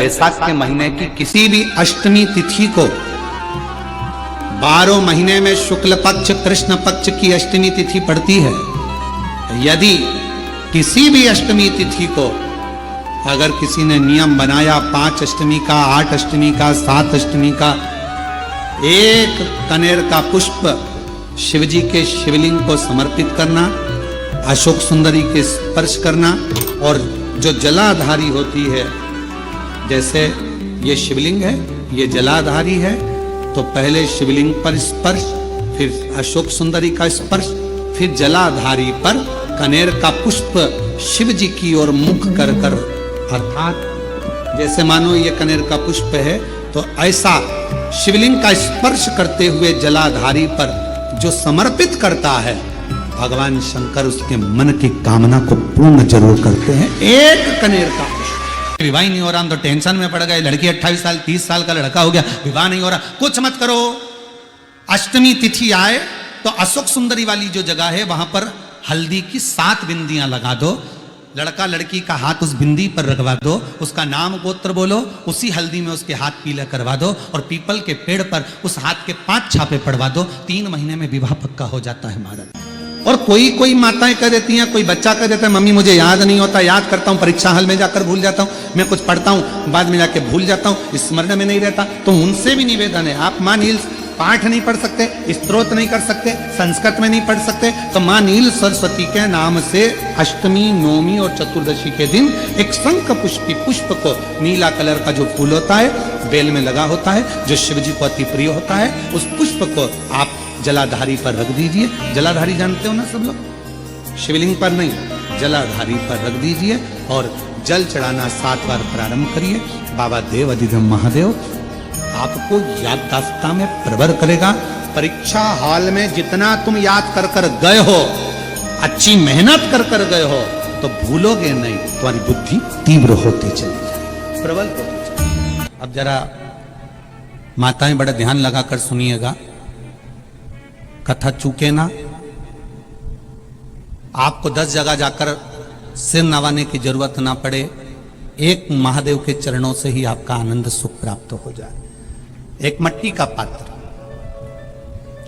बैसाख के महीने की किसी भी अष्टमी तिथि को 12 महीने में शुक्ल पक्ष कृष्ण पक्ष की अष्टमी तिथि पड़ती है। यदि किसी भी अष्टमी तिथि को अगर किसी ने नियम बनाया 5 अष्टमी का, 8 अष्टमी का, 7 अष्टमी का, एक कनेर का पुष्प शिवजी के शिवलिंग को समर्पित करना, अशोक सुंदरी के स्पर्श करना, और जो जलाधारी होती है, जैसे ये शिवलिंग है, ये जलाधारी है, तो पहले शिवलिंग पर स्पर्श, फिर अशोक सुंदरी का स्पर्श, फिर जलाधारी पर कनेर का पुष्प शिव जी की ओर मुख कर कर, अर्थात जैसे मानो ये कनेर का पुष्प है, तो ऐसा शिवलिंग का स्पर्श करते हुए जलाधारी पर जो समर्पित करता है, भगवान शंकर उसके मन की कामना को पूर्ण जरूर करते हैं। एक कनेर का पुष्प। विवाह नहीं हो रहा, हम तो टेंशन में पड़ गए, लड़की 28 साल 30 साल का लड़का हो गया, विवाह नहीं हो रहा, कुछ मत करो। अष्टमी तिथि आए तो अशोक सुंदरी वाली जो जगह है वहां पर हल्दी की 7 बिंदियां लगा दो, लड़का लड़की का हाथ उस बिंदी पर रखवा दो, उसका नाम गोत्र बोलो, उसी हल्दी में उसके हाथ पीला करवा दो, और पीपल के पेड़ पर उस हाथ के 5 छापे पड़वा दो। 3 महीने में विवाह पक्का हो जाता है महाराज। और कोई माताएं कह देती हैं, कोई बच्चा कह देता है, मम्मी मुझे याद नहीं होता, याद करता हूँ परीक्षा हॉल में जाकर भूल जाता हूँ, मैं कुछ पढ़ता हूँ बाद में जाके भूल जाता हूँ, स्मरण में नहीं रहता। तो उनसे भी निवेदन है, आप मां नील पाठ नहीं पढ़ सकते, स्तोत्र नहीं कर सकते, संस्कृत में नहीं पढ़ सकते, तो मां नील सरस्वती के नाम से अष्टमी, नवमी और चतुर्दशी के दिन एक शंख पुष्पी पुष्प को, नीला कलर का जो फूल होता है बेल में लगा होता है, जो शिव जी को अति प्रिय होता है, उस पुष्प को आप जलाधारी पर रख दीजिए। जलाधारी जानते हो ना सब लोग, शिवलिंग पर नहीं, जलाधारी पर रख दीजिए और जल चढ़ाना 7 बार प्रारंभ करिए। बाबा देव अधिधम महादेव आपको याददाश्ता में प्रवर करेगा। परीक्षा हॉल में जितना तुम याद कर कर गए हो, अच्छी मेहनत कर कर गए हो, तो भूलोगे नहीं, तुम्हारी बुद्धि तीव्र होती चली जाए, प्रबल होती चली। अब जरा माताएं बड़ा ध्यान लगाकर सुनिएगा, कथा चूके ना, आपको 10 जगह जाकर सिर नवाने की जरूरत ना पड़े, एक महादेव के चरणों से ही आपका आनंद सुख प्राप्त हो जाए। एक मट्टी का पात्र,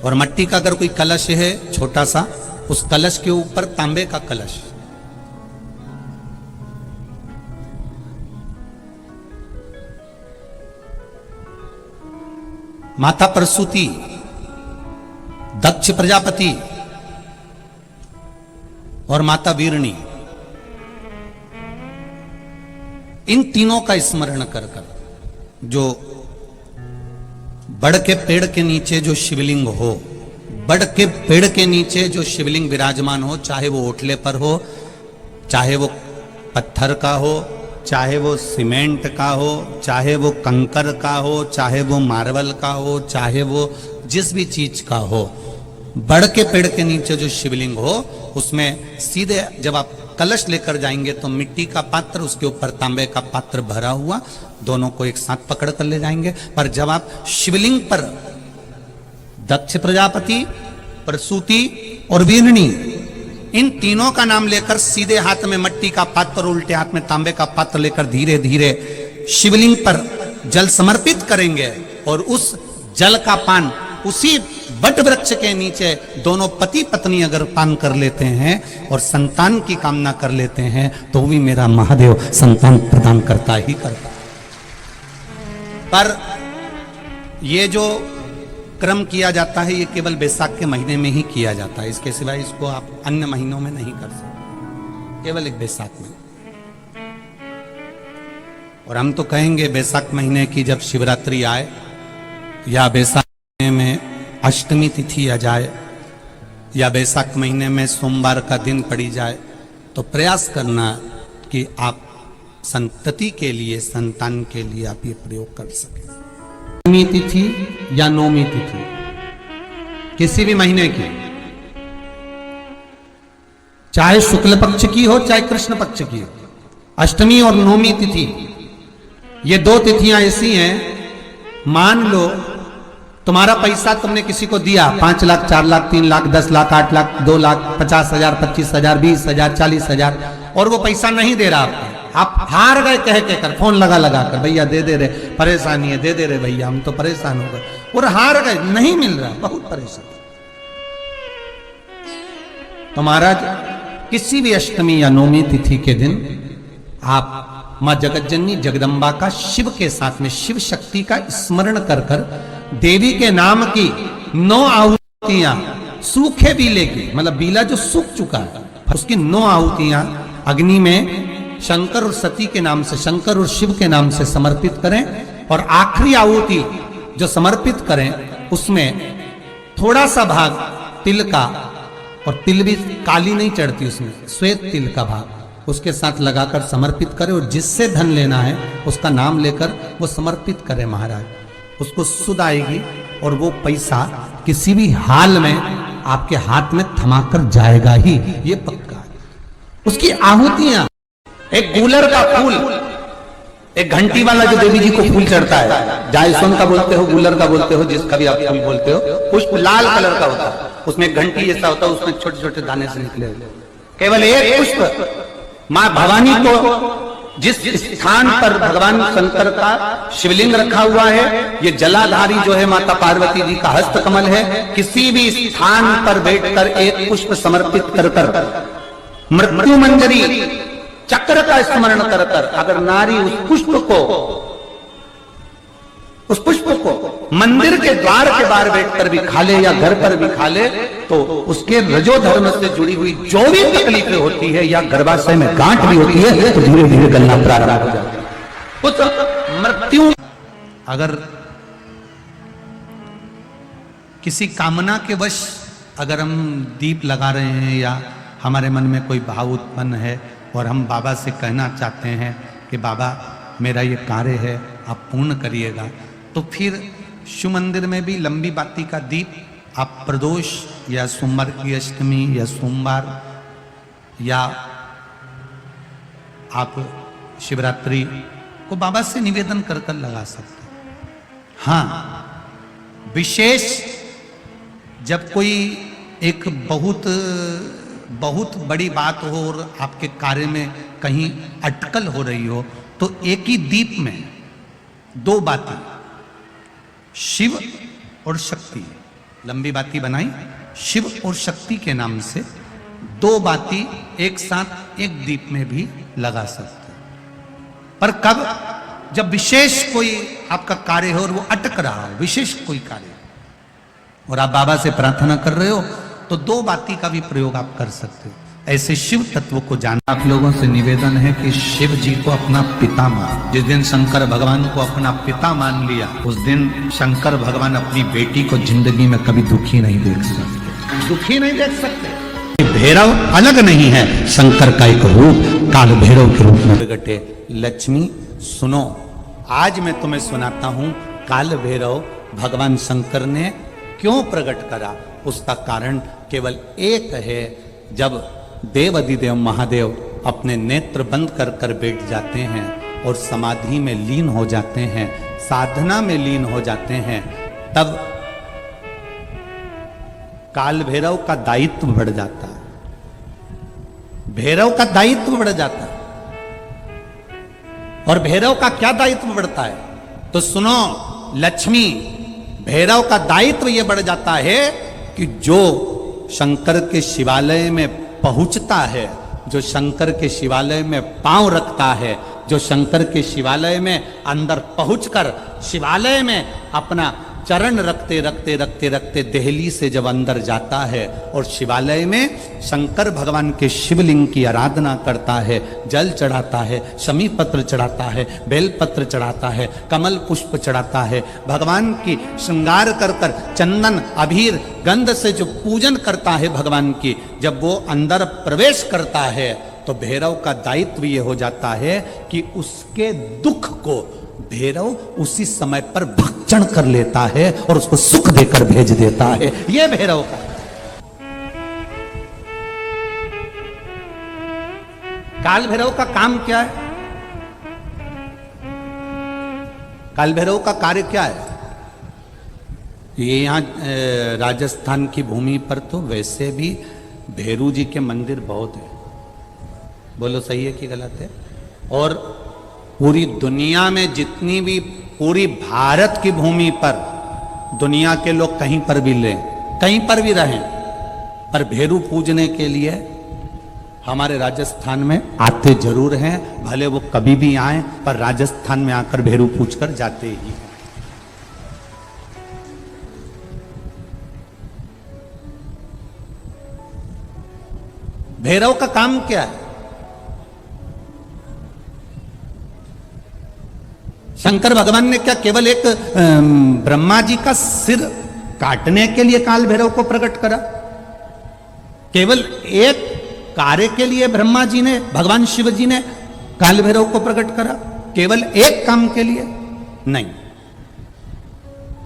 और मट्टी का अगर कोई कलश है छोटा सा, उस कलश के ऊपर तांबे का कलश, माता प्रसूति, दक्ष प्रजापति और माता वीरणी, इन तीनों का स्मरण कर कर, जो बड़ के पेड़ के नीचे जो शिवलिंग हो, बड़ के पेड़ के नीचे जो शिवलिंग विराजमान हो, चाहे वो ओटले पर हो, चाहे वो पत्थर का हो, चाहे वो सीमेंट का हो, चाहे वो कंकर का हो, चाहे वो मार्बल का हो, चाहे वो जिस भी चीज का हो, बड़ के पेड़ के नीचे जो शिवलिंग हो, उसमें सीधे जब आप कलश लेकर जाएंगे तो मिट्टी का पात्र, उसके ऊपर तांबे का पात्र भरा हुआ, दोनों को एक साथ पकड़ कर ले जाएंगे। पर जब आप शिवलिंग पर दक्ष प्रजापति, प्रसूति और वीरणी, इन तीनों का नाम लेकर सीधे हाथ में मिट्टी का पात्र और उल्टे हाथ में तांबे का पात्र लेकर धीरे धीरे शिवलिंग पर जल समर्पित करेंगे, और उस जल का पान उसी बट वृक्ष के नीचे दोनों पति पत्नी अगर पान कर लेते हैं और संतान की कामना कर लेते हैं, तो भी मेरा महादेव संतान प्रदान करता ही करता। पर ये जो क्रम किया जाता है, ये केवल बैसाख के महीने में ही किया जाता है, इसके सिवाय इसको आप अन्य महीनों में नहीं कर सकते, केवल एक बैसाख में। और हम तो कहेंगे बैसाख महीने की जब शिवरात्रि आए, या बैसाख में अष्टमी तिथि आ जाए, या बैसाख महीने में सोमवार का दिन पड़ी जाए, तो प्रयास करना कि आप संतति के लिए, संतान के लिए आप ये प्रयोग कर सकें। अष्टमी तिथि या नवमी तिथि किसी भी महीने की, चाहे शुक्ल पक्ष की हो चाहे कृष्ण पक्ष की हो, अष्टमी और नवमी तिथि, ये 2 तिथियां ऐसी हैं, मान लो तुम्हारा पैसा तुमने किसी को दिया, 5 लाख, 4 लाख, 3 लाख, 10 लाख, 8 लाख, 2 लाख, 50,000, 25,000, 20,000, 40,000, और वो पैसा नहीं दे रहा आपको, आप हार गए कह के कर, फोन लगा लगा कर, भैया दे दे रहे, परेशानी है, दे दे रहे भैया, हम तो परेशान हो गए, और हार गए, नहीं मिल रहा, बहुत परेशान। तो महाराज किसी भी अष्टमी या नवमी तिथि के दिन आप मां जगतजननी जगदम्बा का शिव के साथ में, शिव शक्ति का स्मरण कर कर देवी के नाम की 9 आहुतियां, सूखे बीले की, मतलब बीला जो सूख चुका है उसकी 9 आहुतियां अग्नि में शंकर और सती के नाम से, शंकर और शिव के नाम से समर्पित करें, और आखिरी आहुति जो समर्पित करें उसमें थोड़ा सा भाग तिल का, और तिल भी काली नहीं चढ़ती उसमें, श्वेत तिल का भाग उसके साथ लगाकर समर्पित करें, और जिससे धन लेना है उसका नाम लेकर वो समर्पित करें महाराज, उसको सुध आएगी, और वो पैसा किसी भी हाल में आपके हाथ में थमाकर जाएगा ही, ये पक्का है। उसकी आहुतियां, एक गूलर का फूल, एक घंटी वाला जो देवी जी को फूल चढ़ता है, जायसवन का बोलते हो, गूलर का बोलते हो, जिसका भी आप फूल बोलते हो, पुष्प लाल कलर का होता है, उसमें एक घंटी जैसा होता है, उसमें छोटे छोटे दाने से निकले, केवल एक पुष्प मां भवानी को जिस स्थान पर भगवान शंकर का शिवलिंग रखा हुआ है, ये जलाधारी जो है माता पार्वती जी का हस्त कमल है, किसी भी स्थान पर बैठकर एक पुष्प समर्पित कर कर मृत्यु मंजरी चक्र का स्मरण कर कर अगर नारी उस पुष्प को मंदिर के द्वार के बाहर बैठकर भी खा ले या घर पर भी खा ले, तो उसके रजो धर्म से जुड़ी हुई जो भी तकलीफें होती है या गर्भाशय में गांठ भी होती है, तो धीरे धीरे गलना प्रारंभ हो जाता है। उस मृत्यु, अगर किसी कामना के वश अगर हम दीप लगा रहे हैं या हमारे मन में कोई भाव उत्पन्न है और हम बाबा से कहना चाहते हैं कि बाबा मेरा ये कार्य है आप पूर्ण करिएगा, तो फिर शिव मंदिर में भी लंबी बाती का दीप आप प्रदोष या सोमवार की अष्टमी या सोमवार या आप शिवरात्रि को बाबा से निवेदन कर कर लगा सकते हैं। हाँ, विशेष जब कोई एक बहुत बड़ी बात हो और आपके कार्य में कहीं अटकल हो रही हो, तो एक ही दीप में 2 बाती, शिव और शक्ति, लंबी बाती बनाई शिव और शक्ति के नाम से, 2 बाती एक साथ एक दीप में भी लगा सकते हैं। पर कब? जब विशेष कोई आपका कार्य हो और वो अटक रहा हो, विशेष कोई कार्य, और आप बाबा से प्रार्थना कर रहे हो, तो 2 बाती का भी प्रयोग आप कर सकते हो। ऐसे शिव तत्व को जानना आप लोगों से निवेदन है कि शिव जी को अपना पिता मान, जिस दिन शंकर भगवान को अपना पिता मान लिया, उस दिन शंकर भगवान अपनी बेटी को जिंदगी में कभी दुखी नहीं देख सकते, दुखी नहीं देख सकते। भैरव अलग नहीं है, शंकर का एक रूप काल भैरव के रूप में प्रगटे। लक्ष्मी सुनो, आज मैं तुम्हें सुनाता हूं काल भैरव भगवान शंकर ने क्यों प्रकट करा। उसका कारण केवल एक है, जब देव अधिदेव महादेव अपने नेत्र बंद कर कर बैठ जाते हैं और समाधि में लीन हो जाते हैं, साधना में लीन हो जाते हैं, तब काल भैरव का दायित्व बढ़ जाता है, भैरव का दायित्व बढ़ जाता है। और भैरव का क्या दायित्व बढ़ता है? तो सुनो लक्ष्मी, भैरव का दायित्व यह बढ़ जाता है कि जो शंकर के शिवालय में पहुंचता है, जो शंकर के शिवालय में पांव रखता है, जो शंकर के शिवालय में अंदर पहुंचकर शिवालय में अपना चरण रखते रखते रखते रखते देहली से जब अंदर जाता है और शिवालय में शंकर भगवान के शिवलिंग की आराधना करता है, जल चढ़ाता है, शमी पत्र चढ़ाता है, बेल पत्र चढ़ाता है, कमल पुष्प चढ़ाता है, भगवान की श्रृंगार कर कर चंदन अबीर गंध से जो पूजन करता है भगवान की, जब वो अंदर प्रवेश करता है तो भैरव का दायित्व ये हो जाता है कि उसके दुख को भैरव उसी समय पर भक्षण कर लेता है और उसको सुख देकर भेज देता है। यह भैरव का काल भैरव का काम क्या है? काल भैरव का कार्य क्या है? ये यहां राजस्थान की भूमि पर तो वैसे भी भैरू जी के मंदिर बहुत है। बोलो सही है कि गलत है? और पूरी दुनिया में जितनी भी, पूरी भारत की भूमि पर दुनिया के लोग कहीं पर भी लें, कहीं पर भी रहें, पर भेरू पूजने के लिए हमारे राजस्थान में आते जरूर हैं। भले वो कभी भी आए, पर राजस्थान में आकर भेरू पूज कर जाते ही हैं। भैरव का काम क्या है? शंकर भगवान ने क्या केवल एक ब्रह्मा जी का सिर काटने के लिए काल भैरव को प्रकट करा? केवल एक कार्य के लिए ब्रह्मा जी ने, भगवान शिव जी ने काल भैरव को प्रकट करा? केवल एक काम के लिए? नहीं।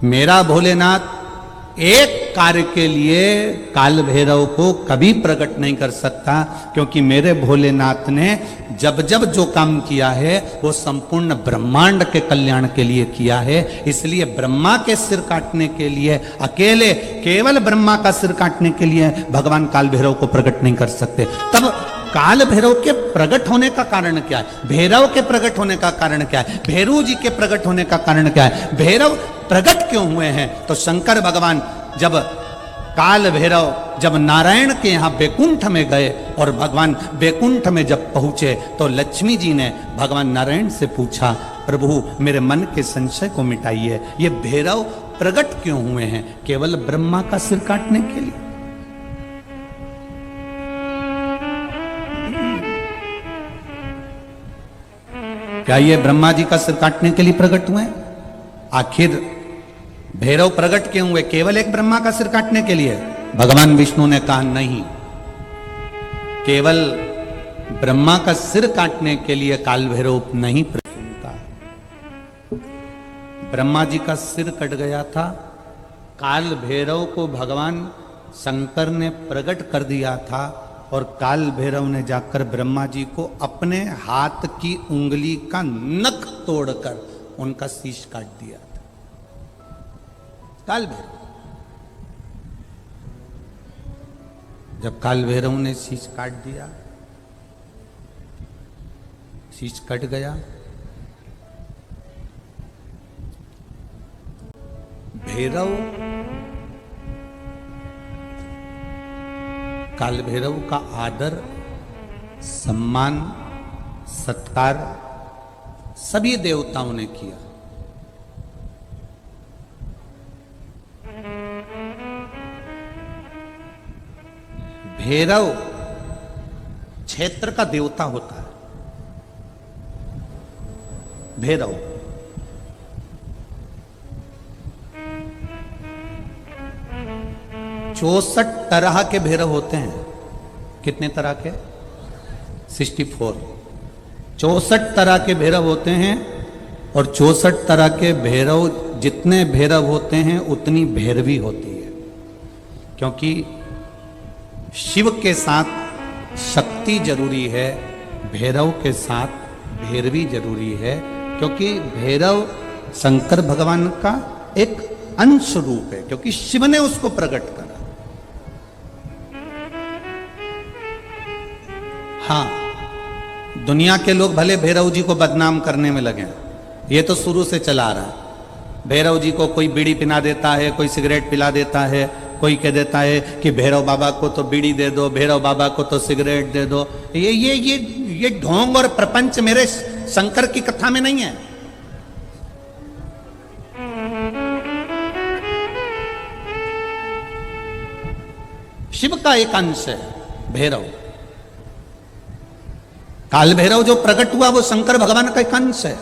मेरा भोलेनाथ एक कार्य के लिए काल भैरव को कभी प्रकट नहीं कर सकता, क्योंकि मेरे भोलेनाथ ने जब जब जो काम किया है वो संपूर्ण ब्रह्मांड के कल्याण के लिए किया है। इसलिए ब्रह्मा के सिर काटने के लिए, अकेले केवल ब्रह्मा का सिर काटने के लिए भगवान काल भैरव को प्रकट नहीं कर सकते। तब काल भैरव के प्रकट होने का कारण क्या है? भैरव के प्रकट होने का कारण क्या है? भैरू जी के प्रकट होने का कारण क्या है? भैरव प्रकट क्यों हुए हैं? तो शंकर भगवान जब काल भैरव जब नारायण के यहां बैकुंठ में गए और भगवान बैकुंठ में जब पहुंचे तो लक्ष्मी जी ने भगवान नारायण से पूछा, प्रभु मेरे मन के संशय को मिटाइए, ये भैरव प्रकट क्यों हुए हैं? केवल ब्रह्मा का सिर काटने के लिए? क्या ये ब्रह्मा जी का सिर काटने के लिए प्रकट हुए? आखिर भैरव प्रकट क्यों हुए? केवल एक ब्रह्मा का सिर काटने के लिए? भगवान विष्णु ने कहा नहीं, केवल ब्रह्मा का सिर काटने के लिए काल भैरव नहीं प्रकट होता। ब्रह्मा जी का सिर कट गया था, काल भैरव को भगवान शंकर ने प्रकट कर दिया था और काल भैरव ने जाकर ब्रह्मा जी को अपने हाथ की उंगली का नख तोड़कर उनका शीश काट दिया था। काल भैरव, जब काल भैरव ने शीश काट दिया, शीश कट गया, भैरव काल भैरव का आदर, सम्मान, सत्कार सभी देवताओं ने किया। भैरव क्षेत्र का देवता होता है। भैरव चौसठ तरह के भैरव होते हैं। कितने तरह के? 64। 64 तरह के भैरव होते हैं और 64 तरह के भैरव, जितने भैरव होते हैं उतनी भैरवी होती है, क्योंकि शिव के साथ शक्ति जरूरी है, भैरव के साथ भैरवी जरूरी है, क्योंकि भैरव शंकर भगवान का एक अंश रूप है, क्योंकि शिव ने उसको प्रकट करा। हाँ, दुनिया के लोग भले भैरव जी को बदनाम करने में लगे, ये तो शुरू से चला आ रहा है। भैरव जी को कोई बीड़ी पिला देता है, कोई सिगरेट पिला देता है, कोई कह देता है कि भैरव बाबा को तो बीड़ी दे दो, भैरव बाबा को तो सिगरेट दे दो। ये ढोंग और प्रपंच मेरे शंकर की कथा में नहीं है। शिव का एक अंश है भैरव। काल भैरव जो प्रकट हुआ वो शंकर भगवान का एक अंश है।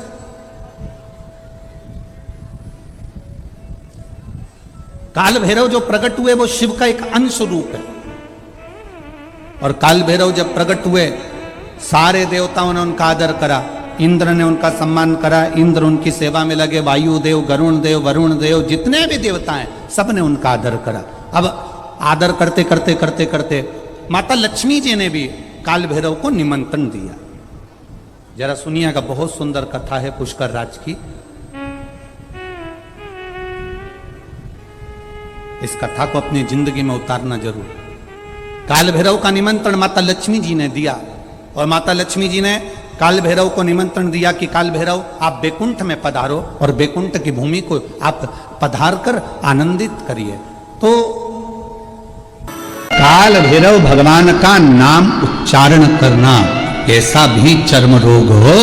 काल भैरव जो प्रकट हुए वो शिव का एक अंश रूप है। और काल भैरव जब प्रकट हुए सारे देवताओं ने उनका आदर करा, इंद्र ने उनका सम्मान करा, इंद्र उनकी सेवा में लगे, वायु देव, गरुण देव, वरुण देव, जितने भी देवता हैं सब ने उनका आदर करा। अब आदर करते करते करते करते माता लक्ष्मी जी ने भी काल भैरव को निमंत्रण दिया। जरा सुनिएगा, बहुत सुंदर कथा है पुष्कर राज की। इस कथा को अपनी जिंदगी में उतारना जरूर। काल भैरव का निमंत्रण माता लक्ष्मी जी ने दिया और माता लक्ष्मी जी ने काल भैरव को निमंत्रण दिया कि काल भैरव आप बैकुंठ में पधारो और बैकुंठ की भूमि को आप पधार कर आनंदित करिए। तो काल भैरव भगवान का नाम उच्चारण करना, ऐसा भी चर्म रोग हो,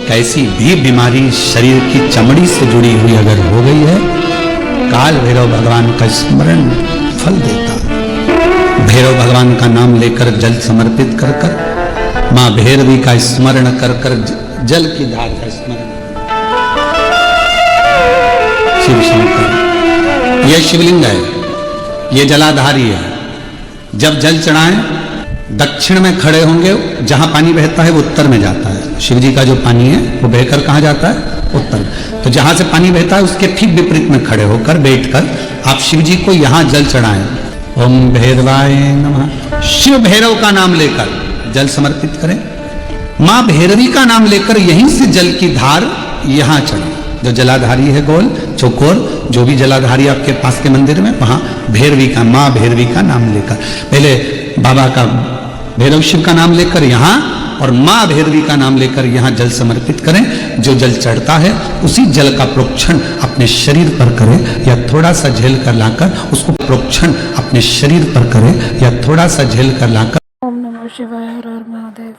कैसी भी बीमारी शरीर की चमड़ी से जुड़ी हुई अगर हो गई है, काल भैरव भगवान का स्मरण फल देता। भैरव भगवान का नाम लेकर जल समर्पित कर कर, मां भैरवी का स्मरण कर कर जल की धार का स्मरण। शिव शंकर, यह शिवलिंग है, यह जलाधारी है। जब जल चढ़ाएं, दक्षिण में खड़े होंगे, जहां पानी बहता है वो उत्तर में जाता है। शिव जी का जो पानी है वो बहकर कहां जाता है? उत्तर। तो जहां से पानी बहता है उसके ठीक विपरीत में खड़े होकर बैठकर आप शिव जी को यहां जल चढ़ाएं। ओम भैरवाय नमः, शिव भैरव का नाम लेकर जल समर्पित करें। मां भैरवी का नाम लेकर यहीं से जल की धार यहां चढ़े। जो जलाधारी है गोल चौकोर, जो भी जलाधारी आपके पास के मंदिर में, वहां भैरवी का, मां भैरवी का नाम लेकर, पहले बाबा का भैरव शिव का नाम लेकर यहां और मां भैरवी का नाम लेकर यहां जल समर्पित करें। जो जल चढ़ता है उसी जल का प्रोक्षण अपने शरीर पर करें, या थोड़ा सा झेल कर लाकर उसको प्रोक्षण अपने शरीर पर करें, या थोड़ा सा झेल कर लाकर। ओम नमः शिवाय, हर हर महादेव।